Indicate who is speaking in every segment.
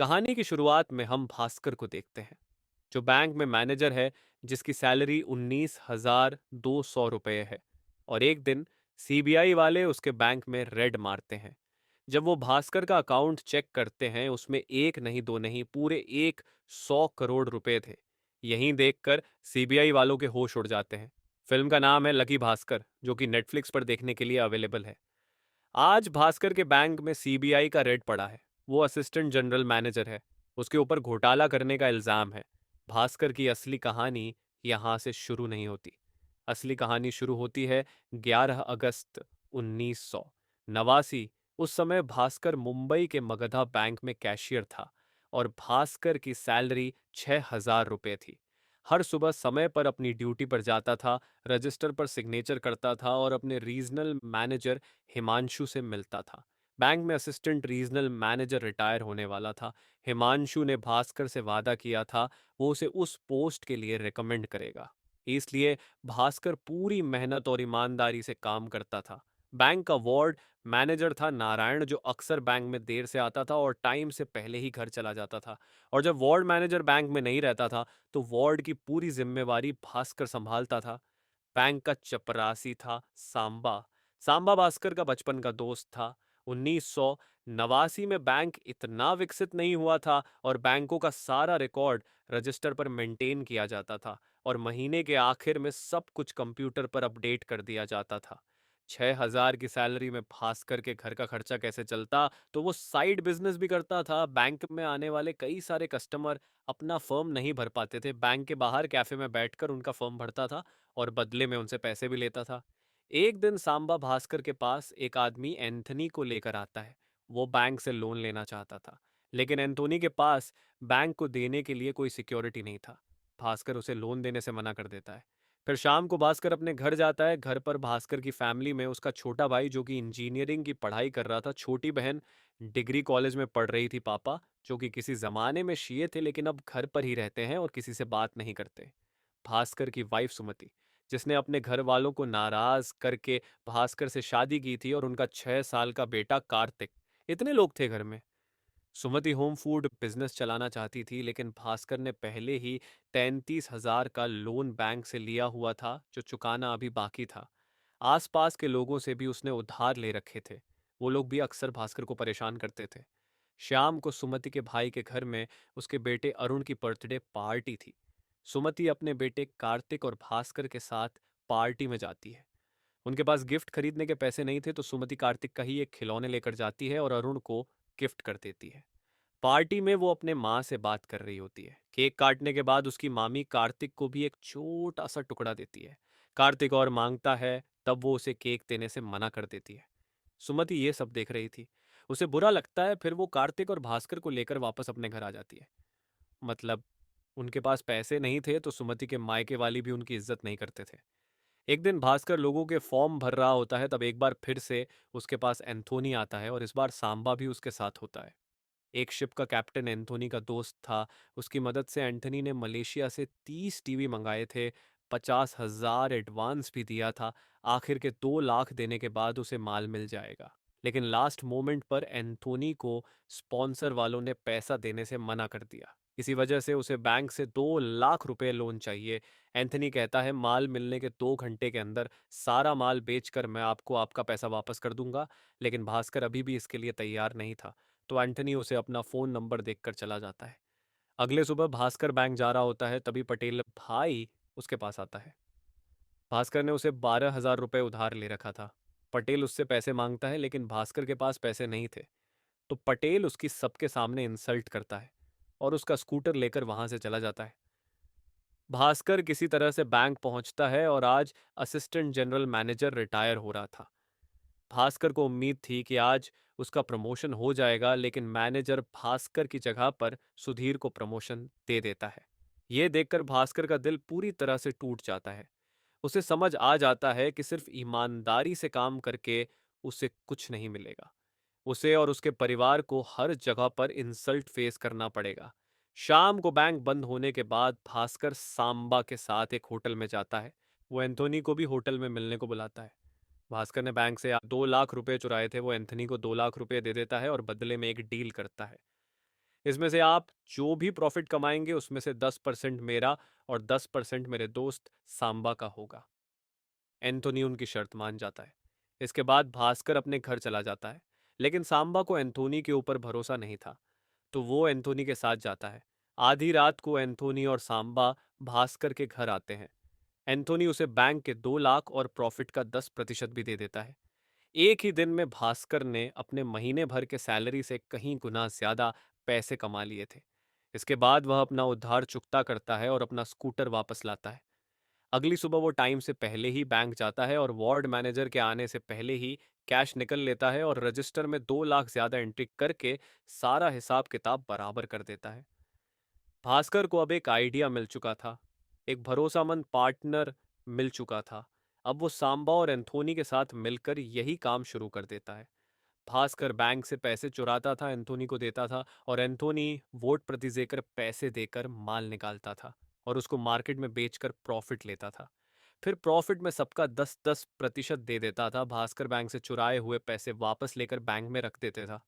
Speaker 1: कहानी की शुरुआत में हम भास्कर को देखते हैं, जो बैंक में मैनेजर है, जिसकी सैलरी 19,200 रुपये है। और एक दिन सीबीआई वाले उसके बैंक में रेड मारते हैं। जब वो भास्कर का अकाउंट चेक करते हैं, उसमें एक नहीं दो नहीं पूरे 100 करोड़ रुपए थे। यहीं देखकर सीबीआई वालों के होश उड़ जाते हैं। फिल्म का नाम है लकी भास्कर, जो कि नेटफ्लिक्स पर देखने के लिए अवेलेबल है। आज भास्कर के बैंक में सीबीआई का रेड पड़ा है। वो असिस्टेंट जनरल मैनेजर है। उसके ऊपर घोटाला करने का इल्जाम है। भास्कर की असली कहानी यहां से शुरू नहीं होती। असली कहानी शुरू होती है 11 अगस्त 1989। उस समय भास्कर मुंबई के मगधा बैंक में कैशियर था और भास्कर की सैलरी 6,000 रुपये थी। हर सुबह समय पर अपनी ड्यूटी पर जाता था, रजिस्टर पर सिग्नेचर करता था और अपने रीजनल मैनेजर हिमांशु से मिलता था। बैंक में असिस्टेंट रीजनल मैनेजर रिटायर होने वाला था। हिमांशु ने भास्कर से वादा किया था वो उसे उस पोस्ट के लिए रिकमेंड करेगा। इसलिए भास्कर पूरी मेहनत और ईमानदारी से काम करता था। बैंक का वार्ड मैनेजर था नारायण, जो अक्सर बैंक में देर से आता था और टाइम से पहले ही घर चला जाता था। और जब वार्ड मैनेजर बैंक में नहीं रहता था, तो वार्ड की पूरी जिम्मेवारी भास्कर संभालता था। बैंक का चपरासी था सांबा। सांबा भास्कर का बचपन का दोस्त था। 1989 में बैंक इतना विकसित नहीं हुआ था और बैंकों का सारा रिकॉर्ड रजिस्टर पर मेंटेन किया जाता था और महीने के आखिर में सब कुछ कंप्यूटर पर अपडेट कर दिया जाता था। 6,000 की सैलरी में भास्कर के घर का खर्चा कैसे चलता, तो वो साइड बिजनेस भी करता था। बैंक में आने वाले कई सारे कस्टमर अपना फर्म नहीं भर पाते थे, बैंक के बाहर कैफे में बैठकर उनका फर्म भरता था और बदले में उनसे पैसे भी लेता था। एक दिन सांबा भास्कर के पास एक आदमी एंथनी को लेकर आता है। वो बैंक से लोन लेना चाहता था, लेकिन एंथोनी के पास बैंक को देने के लिए कोई सिक्योरिटी नहीं था। भास्कर उसे लोन देने से मना कर देता है। फिर शाम को भास्कर अपने घर जाता है। घर पर भास्कर की फैमिली में उसका छोटा भाई, जो कि इंजीनियरिंग की पढ़ाई कर रहा था, छोटी बहन डिग्री कॉलेज में पढ़ रही थी, पापा जो कि किसी जमाने में शिये थे लेकिन अब घर पर ही रहते हैं और किसी से बात नहीं करते, भास्कर की वाइफ सुमति, जिसने अपने घर वालों को नाराज करके भास्कर से शादी की थी, और उनका 6 साल का बेटा कार्तिक। इतने लोग थे घर में। सुमति होम फूड बिजनेस चलाना चाहती थी, लेकिन भास्कर ने पहले ही 33,000 का लोन बैंक से लिया हुआ था, जो चुकाना अभी बाकी था। आसपास के लोगों से भी उसने उधार ले रखे थे। वो लोग भी अक्सर भास्कर को परेशान करते थे। शाम को सुमति के भाई के घर में उसके बेटे अरुण की बर्थडे पार्टी थी। सुमति अपने बेटे कार्तिक और भास्कर के साथ पार्टी में जाती है। उनके पास गिफ्ट खरीदने के पैसे नहीं थे, तो सुमति कार्तिक का ही एक खिलौने लेकर जाती है और अरुण को गिफ्ट कर देती है। पार्टी में वो अपने माँ से बात कर रही होती है। केक काटने के बाद उसकी मामी कार्तिक को भी एक छोटा सा टुकड़ा देती है। कार्तिक और मांगता है, तब वो उसे केक देने से मना कर देती है। सुमति ये सब देख रही थी। उसे बुरा लगता है। फिर वो कार्तिक और भास्कर को लेकर वापस अपने घर आ जाती है। मतलब उनके पास पैसे नहीं थे, तो सुमति के मायके वाली भी उनकी इज्जत नहीं करते थे। एक दिन भास्कर लोगों के फॉर्म भर रहा होता है, तब एक बार फिर से उसके पास एंथोनी आता है और इस बार सांबा भी उसके साथ होता है। एक शिप का कैप्टन एंथोनी का दोस्त था। उसकी मदद से एंथोनी ने मलेशिया से 30 टीवी मंगाए थे। 50,000 एडवांस भी दिया था। आखिर के 2 लाख देने के बाद उसे माल मिल जाएगा। लेकिन लास्ट मोमेंट पर एंथोनी को स्पॉन्सर वालों ने पैसा देने से मना कर दिया। इसी वजह से उसे बैंक से 2 लाख रुपए लोन चाहिए। एंथनी कहता है, माल मिलने के 2 घंटे के अंदर सारा माल बेचकर मैं आपको आपका पैसा वापस कर दूंगा। लेकिन भास्कर अभी भी इसके लिए तैयार नहीं था, तो एंटनी उसे अपना फोन नंबर देकर चला जाता है। अगले सुबह भास्कर बैंक जा रहा होता है, तभी पटेल भाई उसके पास आता है। भास्कर ने उसे 12,000 रुपये उधार ले रखा था। पटेल उससे पैसे मांगता है, लेकिन भास्कर के पास पैसे नहीं थे। तो पटेल उसकी सबके सामने इंसल्ट करता है और उसका स्कूटर लेकर वहां से चला जाता है। भास्कर किसी तरह से बैंक पहुंचता है और आज असिस्टेंट जनरल मैनेजर रिटायर हो रहा था। भास्कर को उम्मीद थी कि आज उसका प्रमोशन हो जाएगा, लेकिन मैनेजर भास्कर की जगह पर सुधीर को प्रमोशन दे देता है। यह देखकर भास्कर का दिल पूरी तरह से टूट जाता है। उसे समझ आ जाता है कि सिर्फ ईमानदारी से काम करके उसे कुछ नहीं मिलेगा। उसे और उसके परिवार को हर जगह पर इंसल्ट फेस करना पड़ेगा। शाम को बैंक बंद होने के बाद भास्कर सांबा के साथ एक होटल में जाता है। वो एंथोनी को भी होटल में मिलने को बुलाता है। भास्कर ने बैंक से 2 लाख रुपए चुराए थे, वो एंथनी को 2 लाख रुपए दे देता है और बदले में एक डील करता है। इसमें से आप जो भी प्रॉफिट कमाएंगे उसमें से 10% मेरा और 10% मेरे दोस्त सांबा का होगा। एंथोनी उनकी शर्त मान जाता है। इसके बाद भास्कर अपने घर चला जाता है, लेकिन सांबा को एंथोनी के ऊपर भरोसा नहीं था, तो वो एंथोनी के साथ जाता है। आधी रात को एंथोनी और सांबा भास्कर के घर आते हैं। एंथोनी उसे बैंक के 2 लाख और प्रॉफिट का 10% भी दे देता है। एक ही दिन में भास्कर ने अपने महीने भर के सैलरी से कहीं गुना ज्यादा पैसे कमा लिए थे। इसके बाद वह अपना उधार चुकता करता है और अपना स्कूटर वापस लाता है। अगली सुबह वो टाइम से पहले ही बैंक जाता है और वार्ड मैनेजर के आने से पहले ही कैश निकल लेता है और रजिस्टर में 2 लाख ज्यादा एंट्री करके सारा हिसाब किताब बराबर कर देता है। भास्कर को अब एक आइडिया मिल चुका था, एक भरोसामंद पार्टनर मिल चुका था। अब वो सांबा और एंथोनी के साथ मिलकर यही काम शुरू कर देता है। भास्कर बैंक से पैसे चुराता था, एंथोनी को देता था, और एंथोनी वोट प्रति देकर पैसे देकर माल निकालता था और उसको मार्केट में बेचकर प्रॉफिट लेता था। फिर प्रॉफिट में सबका 10-10% दे देता था। भास्कर बैंक से चुराए हुए पैसे वापस लेकर बैंक में रख देते था।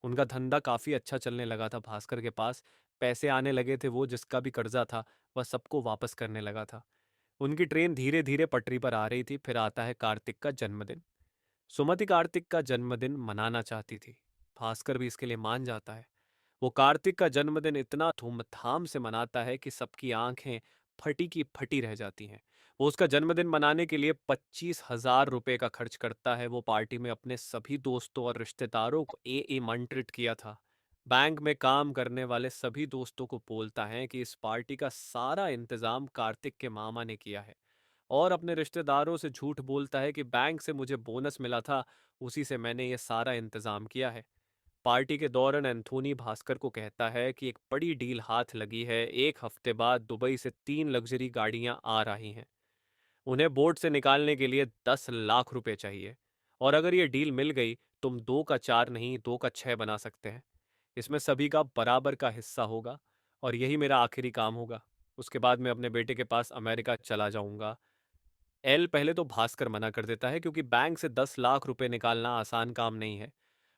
Speaker 1: उनका धंधा काफी अच्छा चलने लगा था। भास्कर के पास पैसे आने लगे थे, वो जिसका भी कर्जा था वह सबको वापस करने लगा था। उनकी ट्रेन धीरे धीरे पटरी पर आ रही थी। फिर आता है कार्तिक का जन्मदिन। सुमति कार्तिक का जन्मदिन मनाना चाहती थी। भास्कर भी इसके लिए मान जाता है। वो कार्तिक का जन्मदिन इतना धूमधाम से मनाता है कि सबकी आंखें फटी की फटी रह जाती हैं। वो उसका जन्मदिन मनाने के लिए 25,000 रुपए का खर्च करता है। वो पार्टी में अपने सभी दोस्तों और रिश्तेदारों को आमंत्रित किया था। बैंक में काम करने वाले सभी दोस्तों को बोलता है कि इस पार्टी का सारा इंतजाम कार्तिक के मामा ने किया है, और अपने रिश्तेदारों से झूठ बोलता है कि बैंक से मुझे बोनस मिला था, उसी से मैंने ये सारा इंतजाम किया है। पार्टी के दौरान एंथोनी भास्कर को कहता है कि एक बड़ी डील हाथ लगी है। 1 हफ्ते बाद दुबई से 3 लग्जरी गाड़ियां आ रही हैं। उन्हें बोर्ड से निकालने के लिए 10 लाख रुपए चाहिए, और अगर ये डील मिल गई तुम 2 का 4 नहीं 2 का 6 बना सकते हैं। इसमें सभी का बराबर का हिस्सा होगा, और यही मेरा आखिरी काम होगा। उसके बाद मैं अपने बेटे के पास अमेरिका चला जाऊंगा। एल पहले तो भास्कर मना कर देता है, क्योंकि बैंक से 10 लाख रुपए निकालना आसान काम नहीं है।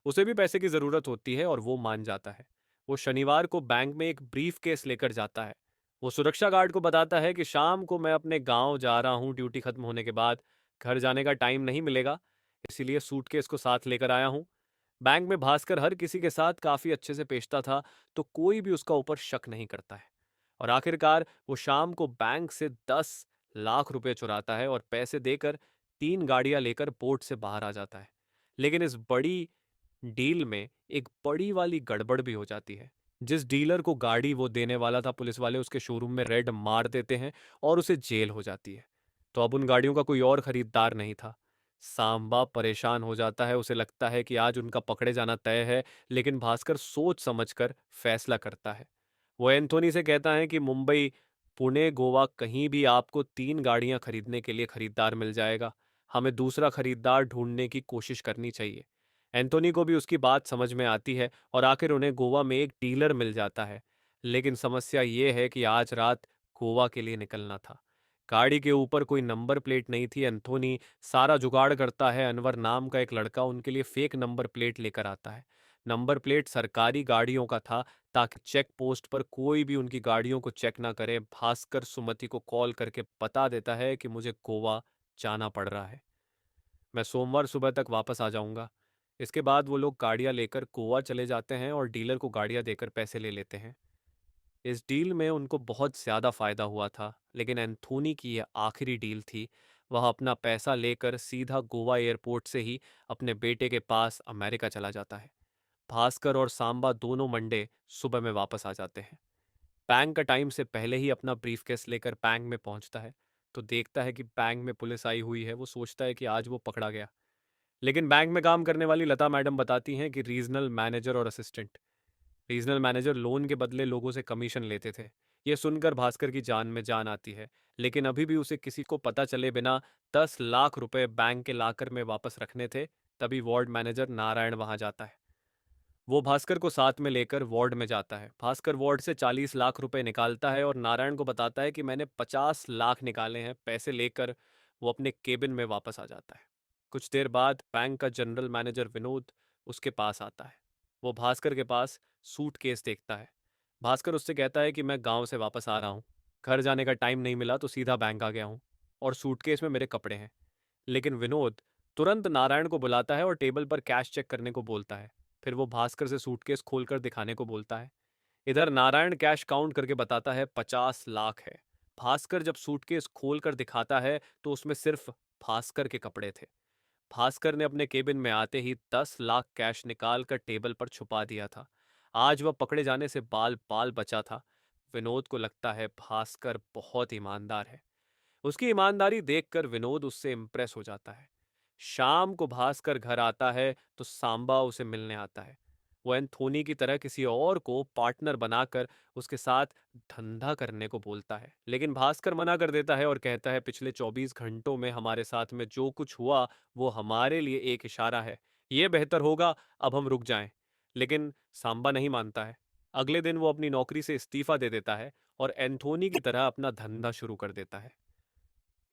Speaker 1: उसे भी पैसे की जरूरत होती है, और वो मान जाता है। वो शनिवार को बैंक में एक ब्रीफ केस लेकर जाता है। वो सुरक्षा गार्ड को बताता है कि शाम को मैं अपने गांव जा रहा हूँ, ड्यूटी खत्म होने के बाद घर जाने का टाइम नहीं मिलेगा, इसीलिए सूटकेस को साथ लेकर आया हूँ। बैंक में भास्कर हर किसी के साथ काफी अच्छे से पेशता था, तो कोई भी उसका ऊपर शक नहीं करता है। और आखिरकार वो शाम को बैंक से 10 लाख रुपए चुराता है और पैसे देकर 3 गाड़ियां लेकर पोर्ट से बाहर आ जाता है। लेकिन इस बड़ी डील में एक बड़ी वाली गड़बड़ भी हो जाती है। जिस डीलर को गाड़ी वो देने वाला था, पुलिस वाले उसके शोरूम में रेड मार देते हैं और उसे जेल हो जाती है। तो अब उन गाड़ियों का कोई और खरीदार नहीं था। सांबा परेशान हो जाता है, उसे लगता है कि आज उनका पकड़े जाना तय है। लेकिन भास्कर सोच समझकर फैसला करता है। वो एंथोनी से कहता है कि मुंबई, पुणे, गोवा कहीं भी आपको 3 गाड़ियां खरीदने के लिए खरीदार मिल जाएगा। हमें दूसरा खरीदार ढूंढने की कोशिश करनी चाहिए। एंथोनी को भी उसकी बात समझ में आती है, और आखिर उन्हें गोवा में एक डीलर मिल जाता है। लेकिन समस्या ये है कि आज रात गोवा के लिए निकलना था। गाड़ी के ऊपर कोई नंबर प्लेट नहीं थी। एंथोनी सारा जुगाड़ करता है। अनवर नाम का एक लड़का उनके लिए फेक नंबर प्लेट लेकर आता है। नंबर प्लेट सरकारी गाड़ियों का था, ताकि चेक पोस्ट पर कोई भी उनकी गाड़ियों को चेक ना करे। भास्कर सुमति को कॉल करके बता देता है कि मुझे गोवा जाना पड़ रहा है, मैं सोमवार सुबह तक वापस आ जाऊंगा। इसके बाद वो लोग गाड़ियां लेकर गोवा चले जाते हैं और डीलर को गाड़ियां देकर पैसे ले लेते हैं। इस डील में उनको बहुत ज़्यादा फायदा हुआ था, लेकिन एंथोनी की यह आखिरी डील थी। वह अपना पैसा लेकर सीधा गोवा एयरपोर्ट से ही अपने बेटे के पास अमेरिका चला जाता है। भास्कर और सांबा दोनों मंडे सुबह में वापस आ जाते हैं। बैंक का टाइम से पहले ही अपना ब्रीफकेस लेकर बैंक में पहुंचता है, तो देखता है कि बैंक में पुलिस आई हुई है। वो सोचता है कि आज वो पकड़ा गया। लेकिन बैंक में काम करने वाली लता मैडम बताती हैं कि रीजनल मैनेजर और असिस्टेंट, रीजनल मैनेजर लोन के बदले लोगों से कमीशन लेते थे। ये सुनकर भास्कर की जान में जान आती है। लेकिन अभी भी उसे किसी को पता चले बिना 10 लाख रुपए बैंक के लाकर में वापस रखने थे। तभी वार्ड मैनेजर नारायण वहां जाता है। वो भास्कर को साथ में लेकर वार्ड में जाता है। भास्कर वार्ड से 40 लाख रुपए निकालता है और नारायण को बताता है कि मैंने 50 लाख निकाले हैं। पैसे लेकर वो अपने केबिन में वापस आ जाता है। कुछ देर बाद बैंक का जनरल मैनेजर विनोद उसके पास आता है। वो भास्कर के पास सूटकेस देखता है। भास्कर उससे कहता है कि मैं गांव से वापस आ रहा हूँ, घर जाने का टाइम नहीं मिला तो सीधा बैंक आ गया हूँ, और सूटकेस में मेरे कपड़े हैं। लेकिन विनोद तुरंत नारायण को बुलाता है और टेबल पर कैश चेक करने को बोलता है। फिर वो भास्कर से सूटकेस खोलकर दिखाने को बोलता है। इधर नारायण कैश काउंट करके बताता है 50 लाख है। भास्कर जब सूटकेस खोलकर दिखाता है तो उसमें सिर्फ भास्कर के कपड़े थे। भास्कर ने अपने केबिन में आते ही 10 लाख कैश निकाल कर टेबल पर छुपा दिया था। आज वह पकड़े जाने से बाल बाल बचा था। विनोद को लगता है भास्कर बहुत ईमानदार है। उसकी ईमानदारी देखकर विनोद उससे इम्प्रेस हो जाता है। शाम को भास्कर घर आता है तो सांबा उसे मिलने आता है। वो एंथोनी की तरह किसी और को पार्टनर बनाकर उसके साथ धंधा करने को बोलता है, लेकिन भास्कर मना कर देता है और कहता है पिछले 24 घंटों में हमारे साथ में जो कुछ हुआ वो हमारे लिए एक इशारा है। ये बेहतर होगा अब हम रुक जाएं। लेकिन सांबा नहीं मानता है। अगले दिन वो अपनी नौकरी से इस्तीफा दे देता है और एंथोनी की तरह अपना धंधा शुरू कर देता है।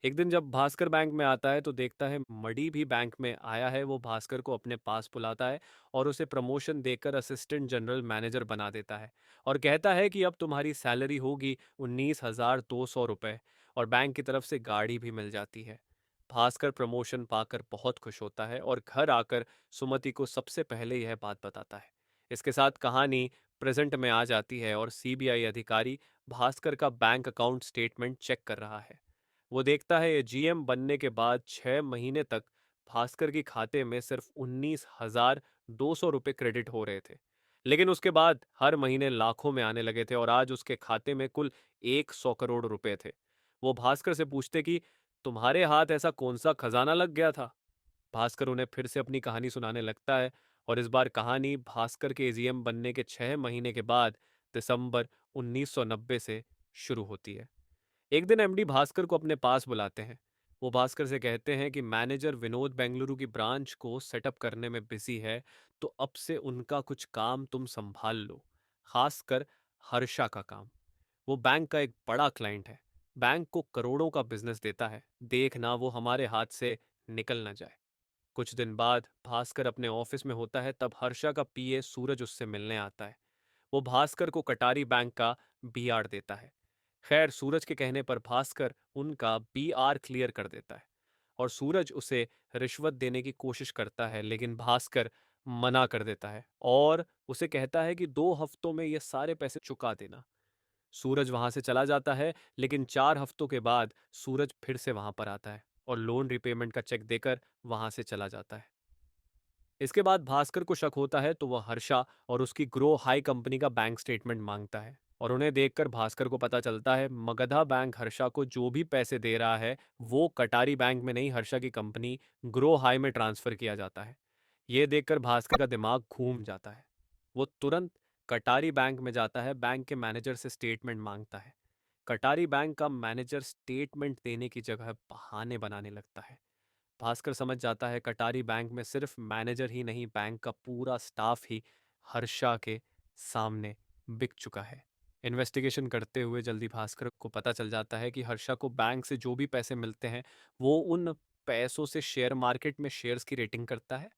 Speaker 1: एक दिन जब भास्कर बैंक में आता है तो देखता है मडी भी बैंक में आया है। वो भास्कर को अपने पास बुलाता है और उसे प्रमोशन देकर असिस्टेंट जनरल मैनेजर बना देता है और कहता है कि अब तुम्हारी सैलरी होगी 19,200 रुपये और बैंक की तरफ से गाड़ी भी मिल जाती है। भास्कर प्रमोशन पाकर बहुत खुश होता है और घर आकर सुमति को सबसे पहले यह बात बताता है। इसके साथ कहानी प्रेजेंट में आ जाती है और सीबीआई अधिकारी भास्कर का बैंक अकाउंट स्टेटमेंट चेक कर रहा है। वो देखता है ये जीएम बनने के बाद 6 महीने तक भास्कर की खाते में सिर्फ 19,200 रुपये क्रेडिट हो रहे थे, लेकिन उसके बाद हर महीने लाखों में आने लगे थे और आज उसके खाते में कुल 100 करोड़ रुपए थे। वो भास्कर से पूछते कि तुम्हारे हाथ ऐसा कौन सा खजाना लग गया था। भास्कर उन्हें फिर से अपनी कहानी सुनाने लगता है और इस बार कहानी भास्कर के जीएम बनने के 6 महीने के बाद दिसंबर 1990 से शुरू होती है। एक दिन एमडी भास्कर को अपने पास बुलाते हैं। वो भास्कर से कहते हैं कि मैनेजर विनोद बेंगलुरु की ब्रांच को सेटअप करने में बिजी है, तो अब से उनका कुछ काम तुम संभाल लो, खासकर हर्षा का काम। वो बैंक का एक बड़ा क्लाइंट है, बैंक को करोड़ों का बिजनेस देता है, देखना वो हमारे हाथ से निकल ना जाए। कुछ दिन बाद भास्कर अपने ऑफिस में होता है, तब हर्षा का पीए सूरज उससे मिलने आता है। वो भास्कर को कटारी बैंक का बीआर देता है। खैर सूरज के कहने पर भास्कर उनका बीआर क्लियर कर देता है और सूरज उसे रिश्वत देने की कोशिश करता है, लेकिन भास्कर मना कर देता है और उसे कहता है कि 2 हफ्तों में ये सारे पैसे चुका देना। सूरज वहां से चला जाता है, लेकिन 4 हफ्तों के बाद सूरज फिर से वहां पर आता है और लोन रिपेमेंट का चेक देकर वहां से चला जाता है। इसके बाद भास्कर को शक होता है तो वह हर्षा और उसकी ग्रो हाई कंपनी का बैंक स्टेटमेंट मांगता है और उन्हें देखकर भास्कर को पता चलता है मगधा बैंक हर्षा को जो भी पैसे दे रहा है वो कटारी बैंक में नहीं, हर्षा की कंपनी ग्रो हाई में ट्रांसफर किया जाता है। ये देखकर भास्कर का दिमाग घूम जाता है। वो तुरंत कटारी बैंक में जाता है, बैंक के मैनेजर से स्टेटमेंट मांगता है। कटारी बैंक का मैनेजर स्टेटमेंट देने की जगह बहाने बनाने लगता है। भास्कर समझ जाता है कटारी बैंक में सिर्फ मैनेजर ही नहीं, बैंक का पूरा स्टाफ ही हर्षा के सामने बिक चुका है। इन्वेस्टिगेशन करते हुए जल्दी भास्कर को पता चल जाता है कि हर्षा को बैंक से जो भी पैसे मिलते हैं वो उन पैसों से शेयर मार्केट में शेयर्स की रेटिंग करता है।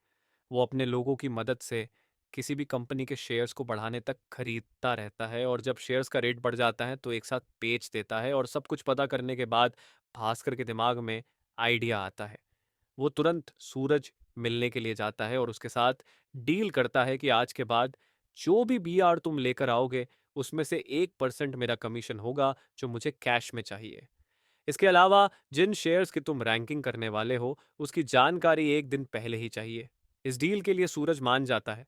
Speaker 1: वो अपने लोगों की मदद से किसी भी कंपनी के शेयर्स को बढ़ाने तक खरीदता रहता है और जब शेयर्स का रेट बढ़ जाता है तो एक साथ बेच देता है। और सब कुछ पता करने के बाद भास्कर के दिमाग में आइडिया आता है। वो तुरंत सूरज मिलने के लिए जाता है और उसके साथ डील करता है कि आज के बाद जो भी बीआर तुम लेकर आओगे उसमें से 1% मेरा कमीशन होगा जो मुझे कैश में चाहिए। इसके अलावा जिन शेयर्स की तुम रैंकिंग करने वाले हो उसकी जानकारी एक दिन पहले ही चाहिए। इस डील के लिए सूरज मान जाता है।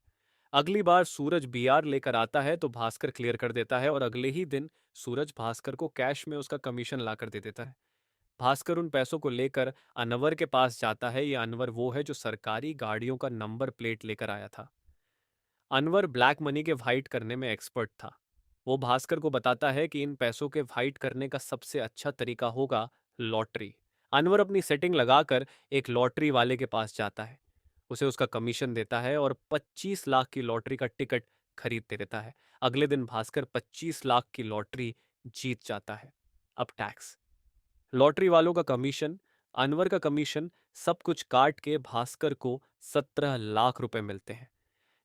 Speaker 1: अगली बार सूरज बीआर लेकर आता है तो भास्कर क्लियर कर देता है और अगले ही दिन सूरज भास्कर को कैश में उसका कमीशन लाकर दे देता है। भास्कर उन पैसों को लेकर अनवर के पास जाता है। ये अनवर वो है जो सरकारी गाड़ियों का नंबर प्लेट लेकर आया था। अनवर ब्लैक मनी के वाइट करने में एक्सपर्ट था। वो भास्कर को बताता है कि इन पैसों के वाइट करने का सबसे अच्छा तरीका होगा लॉटरी। अनवर अपनी सेटिंग लगाकर एक लॉटरी वाले के पास जाता है, उसे उसका कमीशन देता है और 25 लाख की लॉटरी का टिकट खरीद देता है। अगले दिन भास्कर 25 लाख की लॉटरी जीत जाता है। अब टैक्स, लॉटरी वालों का कमीशन, अनवर का कमीशन, सब कुछ काट के भास्कर को 17 लाख रुपए मिलते हैं।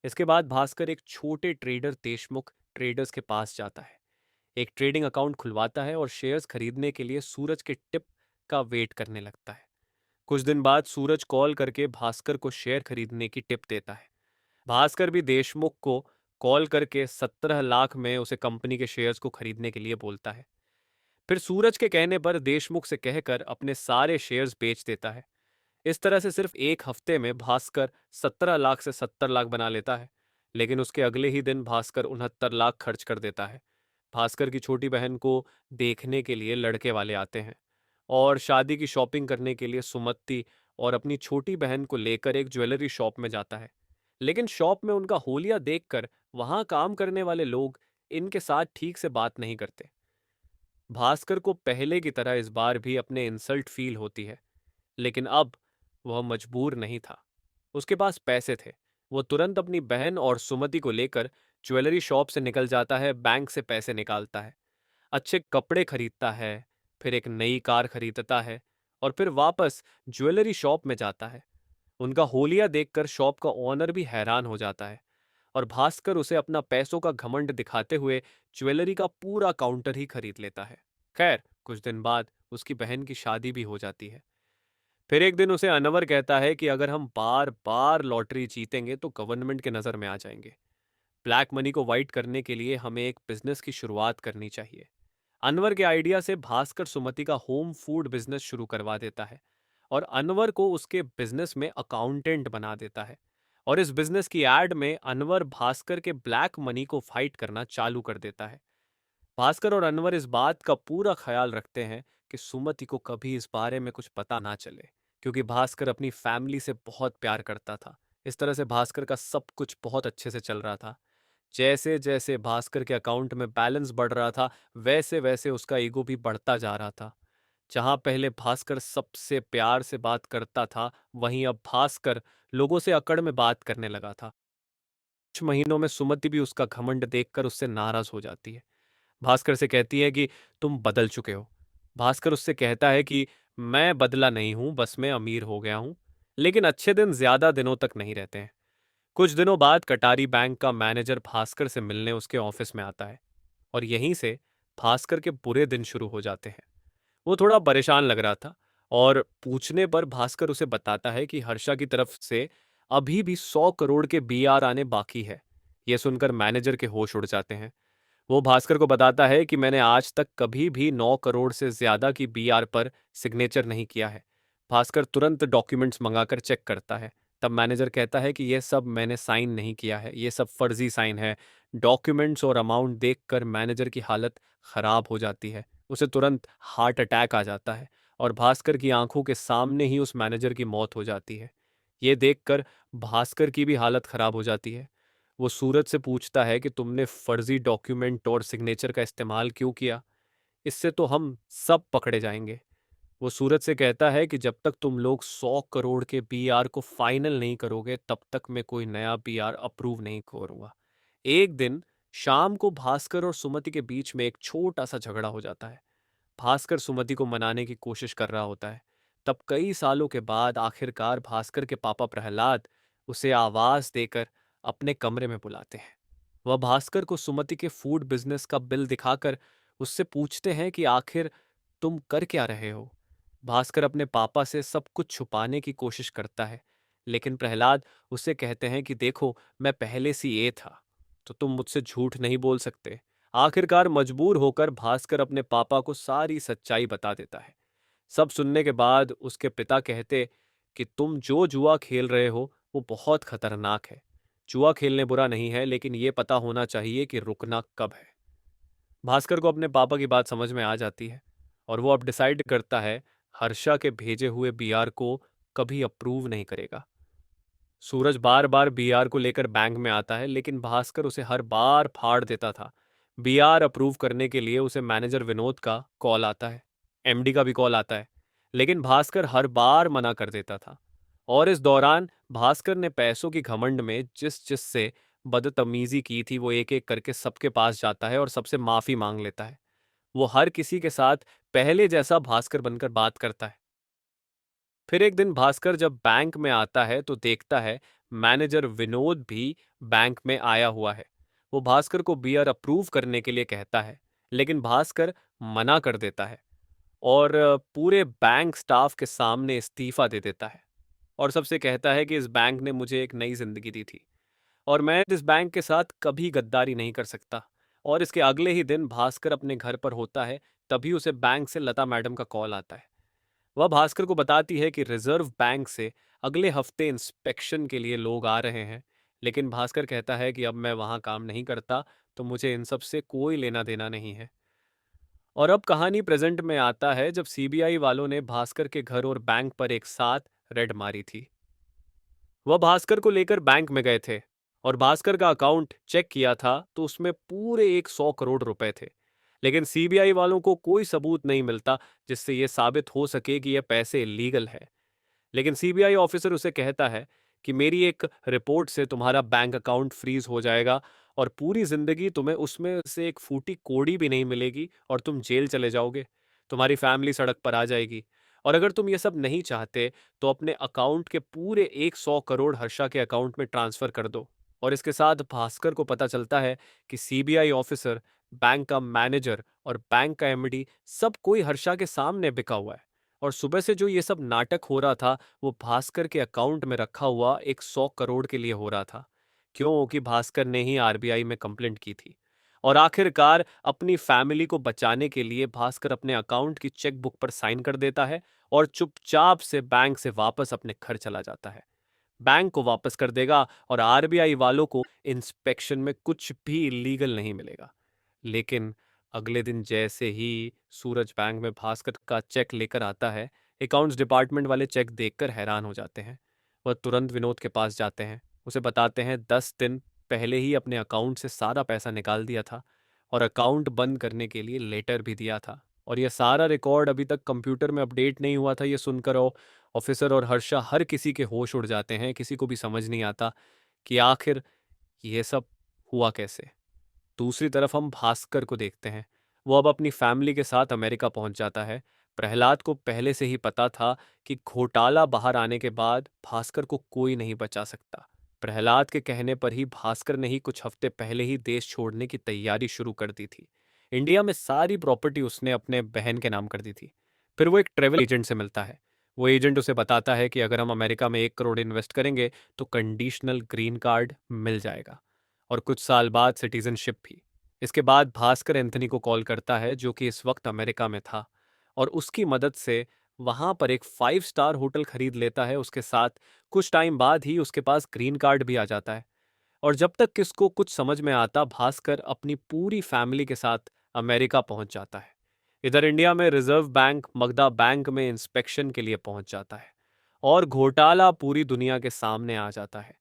Speaker 1: इसके बाद भास्कर एक छोटे ट्रेडर देशमुख ट्रेडर्स के पास जाता है, एक ट्रेडिंग अकाउंट खुलवाता है और शेयर्स खरीदने के लिए सूरज के टिप का वेट करने लगता है। कुछ दिन बाद सूरज कॉल करके भास्कर को शेयर खरीदने की टिप देता है। भास्कर भी देशमुख को कॉल करके 17 लाख में उसे कंपनी के शेयर्स को खरीदने के लिए बोलता है। फिर सूरज के कहने पर देशमुख से कहकर अपने सारे शेयर्स बेच देता है। इस तरह से सिर्फ एक हफ्ते में भास्कर 17 लाख से 70 लाख बना लेता है। लेकिन उसके अगले ही दिन भास्कर 69 लाख खर्च कर देता है। भास्कर की छोटी बहन को देखने के लिए लड़के वाले आते हैं और शादी की शॉपिंग करने के लिए सुमति और अपनी छोटी बहन को लेकर एक ज्वेलरी शॉप में जाता है। लेकिन शॉप में उनका होलिया देखकर वहां काम करने वाले लोग इनके साथ ठीक से बात नहीं करते। भास्कर को पहले की तरह इस बार भी अपने इंसल्ट फील होती है, लेकिन अब वह मजबूर नहीं था। उसके पास पैसे थे। वो तुरंत अपनी बहन और सुमति को लेकर ज्वेलरी शॉप से निकल जाता है, बैंक से पैसे निकालता है, अच्छे कपड़े खरीदता है, फिर एक नई कार खरीदता है और फिर वापस ज्वेलरी शॉप में जाता है। उनका होलिया देखकर शॉप का ओनर भी हैरान हो जाता है और भास्कर उसे अपना पैसों का घमंड दिखाते हुए ज्वेलरी का पूरा काउंटर ही खरीद लेता है। खैर, कुछ दिन बाद उसकी बहन की शादी भी हो जाती है। फिर एक दिन उसे अनवर कहता है कि अगर हम बार बार लॉटरी जीतेंगे तो गवर्नमेंट के नज़र में आ जाएंगे। ब्लैक मनी को वाइट करने के लिए हमें एक बिजनेस की शुरुआत करनी चाहिए। अनवर के आइडिया से भास्कर सुमति का होम फूड बिजनेस शुरू करवा देता है और अनवर को उसके बिजनेस में अकाउंटेंट बना देता है। और इस बिजनेस की एड में अनवर भास्कर के ब्लैक मनी को फाइट करना चालू कर देता है। भास्कर और अनवर इस बात का पूरा ख्याल रखते हैं कि सुमति को कभी इस बारे में कुछ पता ना चले, क्योंकि भास्कर अपनी फैमिली से बहुत प्यार करता था। इस तरह से भास्कर का सब कुछ बहुत अच्छे से चल रहा था। जैसे जैसे भास्कर के अकाउंट में बैलेंस बढ़ रहा था, वैसे वैसे उसका ईगो भी बढ़ता जा रहा था। जहां पहले भास्कर सबसे प्यार से बात करता था, वहीं अब भास्कर लोगों से अकड़ में बात करने लगा था। कुछ महीनों में सुमति भी उसका घमंड देखकर उससे नाराज हो जाती है। भास्कर से कहती है कि तुम बदल चुके हो। भास्कर उससे कहता है कि मैं बदला नहीं हूं, बस मैं अमीर हो गया हूं। लेकिन अच्छे दिन ज्यादा दिनों तक नहीं रहते हैं। कुछ दिनों बाद कटारी बैंक का मैनेजर भास्कर से मिलने उसके ऑफिस में आता है और यहीं से भास्कर के बुरे दिन शुरू हो जाते हैं। वो थोड़ा परेशान लग रहा था और पूछने पर भास्कर उसे बताता है कि हर्षा की तरफ से अभी भी 100 करोड़ के बीआर आने बाकी है। यह सुनकर मैनेजर के होश उड़ जाते हैं। वो भास्कर को बताता है कि मैंने आज तक कभी भी 9 करोड़ से ज्यादा की बीआर पर सिग्नेचर नहीं किया है। भास्कर तुरंत डॉक्यूमेंट्स मंगाकर चेक करता है। तब मैनेजर कहता है कि यह सब मैंने साइन नहीं किया है, ये सब फर्जी साइन है। डॉक्यूमेंट्स और अमाउंट देखकर मैनेजर की हालत खराब हो जाती है। उसे तुरंत हार्ट अटैक आ जाता है और भास्कर की आंखों के सामने ही उस मैनेजर की मौत हो जाती है। ये देखकर भास्कर की भी हालत खराब हो जाती है। वो सूरज से पूछता है कि तुमने फर्जी डॉक्यूमेंट और सिग्नेचर का इस्तेमाल क्यों किया? इससे तो हम सब पकड़े जाएंगे। वो सूरज से कहता है कि जब तक तुम लोग 100 करोड़ के बीआर को फाइनल नहीं करोगे, तब तक मैं कोई नया बीआर अप्रूव नहीं करूंगा। एक दिन शाम को भास्कर और सुमति के बीच में एक छोटा सा झगड़ा हो जाता है। भास्कर सुमति को मनाने की कोशिश कर रहा होता है। तब कई सालों के बाद आखिरकार भास्कर के पापा प्रहलाद उसे आवाज देकर अपने कमरे में बुलाते हैं। वह भास्कर को सुमति के फूड बिजनेस का बिल दिखाकर उससे पूछते हैं कि आखिर तुम कर क्या रहे हो। भास्कर अपने पापा से सब कुछ छुपाने की कोशिश करता है, लेकिन प्रहलाद उसे कहते हैं कि देखो, मैं पहले से ये था, तो तुम मुझसे झूठ नहीं बोल सकते। आखिरकार मजबूर होकर भास्कर अपने पापा को सारी सच्चाई बता देता है। सब सुनने के बाद उसके पिता कहते कि तुम जो जुआ खेल रहे हो वो बहुत खतरनाक है। जुआ खेलने बुरा नहीं है, लेकिन ये पता होना चाहिए कि रुकना कब है। भास्कर को अपने पापा की बात समझ में आ जाती है और वो अब डिसाइड करता है हर्षा के भेजे हुए बीआर को कभी अप्रूव नहीं करेगा। सूरज बार बार बीआर को लेकर बैंक में आता है, लेकिन भास्कर उसे हर बार फाड़ देता था। बीआर अप्रूव करने के लिए उसे मैनेजर विनोद का कॉल आता है, एमडी का भी कॉल आता है, लेकिन भास्कर हर बार मना कर देता था। और इस दौरान भास्कर ने पैसों की घमंड में जिस जिससे बदतमीजी की थी, वो एक एक करके सबके पास जाता है और सबसे माफी मांग लेता है। वो हर किसी के साथ पहले जैसा भास्कर बनकर बात करता है। फिर एक दिन भास्कर जब बैंक में आता है तो देखता है मैनेजर विनोद भी बैंक में आया हुआ है। वो भास्कर को बियर अप्रूव करने के लिए कहता है, लेकिन भास्कर मना कर देता है और पूरे बैंक स्टाफ के सामने इस्तीफा दे देता है और सबसे कहता है कि इस बैंक ने मुझे एक नई जिंदगी दी थी और मैं इस बैंक के साथ कभी गद्दारी नहीं कर सकता। और इसके अगले ही दिन भास्कर अपने घर पर होता है, तभी उसे बैंक से लता मैडम का कॉल आता है। वह भास्कर को बताती है कि रिजर्व बैंक से अगले हफ्ते इंस्पेक्शन के लिए लोग आ रहे हैं, लेकिन भास्कर कहता है कि अब मैं वहां काम नहीं करता, तो मुझे इन सब से कोई लेना देना नहीं है। और अब कहानी प्रेजेंट में आता है, जब सीबीआई वालों ने भास्कर के घर और बैंक पर एक साथ रेड मारी थी। वह भास्कर को लेकर बैंक में गए थे और भास्कर का अकाउंट चेक किया था तो उसमें पूरे 100 करोड़ रुपए थे। लेकिन सीबीआई वालों को कोई सबूत नहीं मिलता जिससे यह साबित हो सके कि यह पैसे इलीगल है। लेकिन सीबीआई ऑफिसर उसे कहता है कि मेरी एक रिपोर्ट से तुम्हारा बैंक अकाउंट फ्रीज हो जाएगा और पूरी जिंदगी तुम्हें उसमें से एक फूटी कौड़ी भी नहीं मिलेगी और तुम जेल चले जाओगे। तुम्हारी फैमिली सड़क पर आ जाएगी। और अगर तुम ये सब नहीं चाहते तो अपने अकाउंट के पूरे 100 करोड़ हर्षा के अकाउंट में ट्रांसफर कर दो। और इसके साथ भास्कर को पता चलता है कि सीबीआई ऑफिसर, बैंक का मैनेजर और बैंक का एमडी सब कोई हर्षा के सामने बिका हुआ है। और सुबह से जो ये सब नाटक हो रहा था वो भास्कर के अकाउंट में रखा हुआ 100 करोड़ के लिए हो रहा था, क्योंकि भास्कर ने ही आरबीआई में कंप्लेंट की थी। और आखिरकार अपनी फैमिली को बचाने के लिए भास्कर अपने अकाउंट की चेकबुक पर साइन कर देता है और चुपचाप से बैंक से वापस अपने घर चला जाता है। बैंक को वापस कर देगा और आरबीआई वालों को इंस्पेक्शन में कुछ भी इलीगल नहीं मिलेगा। लेकिन अगले दिन जैसे ही सूरज बैंक में भास्कर का चेक लेकर आता है, अकाउंट्स डिपार्टमेंट वाले चेक देखकर हैरान हो जाते हैं। वह तुरंत विनोद के पास जाते हैं, उसे बताते हैं 10 दिन पहले ही अपने अकाउंट से सारा पैसा निकाल दिया था और अकाउंट बंद करने के लिए लेटर भी दिया था। और यह सारा रिकॉर्ड अभी तक कंप्यूटर में अपडेट नहीं हुआ था। ये सुनकर ऑफिसर और हर्षा हर किसी के होश उड़ जाते हैं। किसी को भी समझ नहीं आता कि आखिर ये सब हुआ कैसे। दूसरी तरफ हम भास्कर को देखते हैं। वो अब अपनी फैमिली के साथ अमेरिका पहुंच जाता है। प्रहलाद को पहले से ही पता था कि घोटाला बाहर आने के बाद भास्कर को कोई नहीं बचा सकता। प्रहलाद के कहने पर ही भास्कर ने ही कुछ हफ्ते पहले ही देश छोड़ने की तैयारी शुरू कर दी थी। इंडिया में सारी प्रॉपर्टी उसने अपने बहन के नाम कर दी थी। फिर वो एक ट्रेवल एजेंट से मिलता है। वो एजेंट उसे बताता है कि अगर हम अमेरिका में 1 करोड़ इन्वेस्ट करेंगे तो कंडीशनल ग्रीन कार्ड मिल जाएगा और कुछ साल बाद सिटीजनशिप भी। इसके बाद भास्कर एंथनी को कॉल करता है, जो कि इस वक्त अमेरिका में था, और उसकी मदद से वहां पर एक 5 स्टार होटल खरीद लेता है। उसके साथ कुछ टाइम बाद ही उसके पास ग्रीन कार्ड भी आ जाता है। और जब तक किसको कुछ समझ में आता, भास्कर अपनी पूरी फैमिली के साथ अमेरिका पहुंच जाता है। इधर इंडिया में रिजर्व बैंक मगधा बैंक में इंस्पेक्शन के लिए पहुंच जाता है और घोटाला पूरी दुनिया के सामने आ जाता है।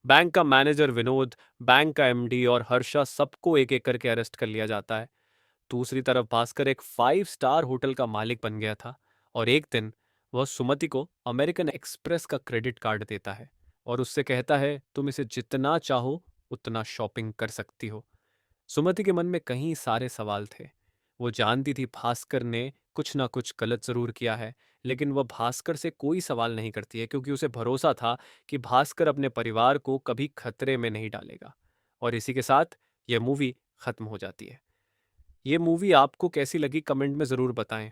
Speaker 1: बैंक का मैनेजर विनोद, बैंक का एमडी और हर्षा सबको एक एक करके अरेस्ट कर लिया जाता है। दूसरी तरफ भास्कर एक 5 स्टार होटल का मालिक बन गया था और एक दिन वह सुमति को अमेरिकन एक्सप्रेस का क्रेडिट कार्ड देता है और उससे कहता है, तुम इसे जितना चाहो उतना शॉपिंग कर सकती हो। सुमति के मन में कई सारे सवाल थे। वो जानती थी भास्कर ने कुछ ना कुछ गलत जरूर किया है, लेकिन वह भास्कर से कोई सवाल नहीं करती है क्योंकि उसे भरोसा था कि भास्कर अपने परिवार को कभी खतरे में नहीं डालेगा। और इसी के साथ यह मूवी खत्म हो जाती है। ये मूवी आपको कैसी लगी कमेंट में ज़रूर बताएं।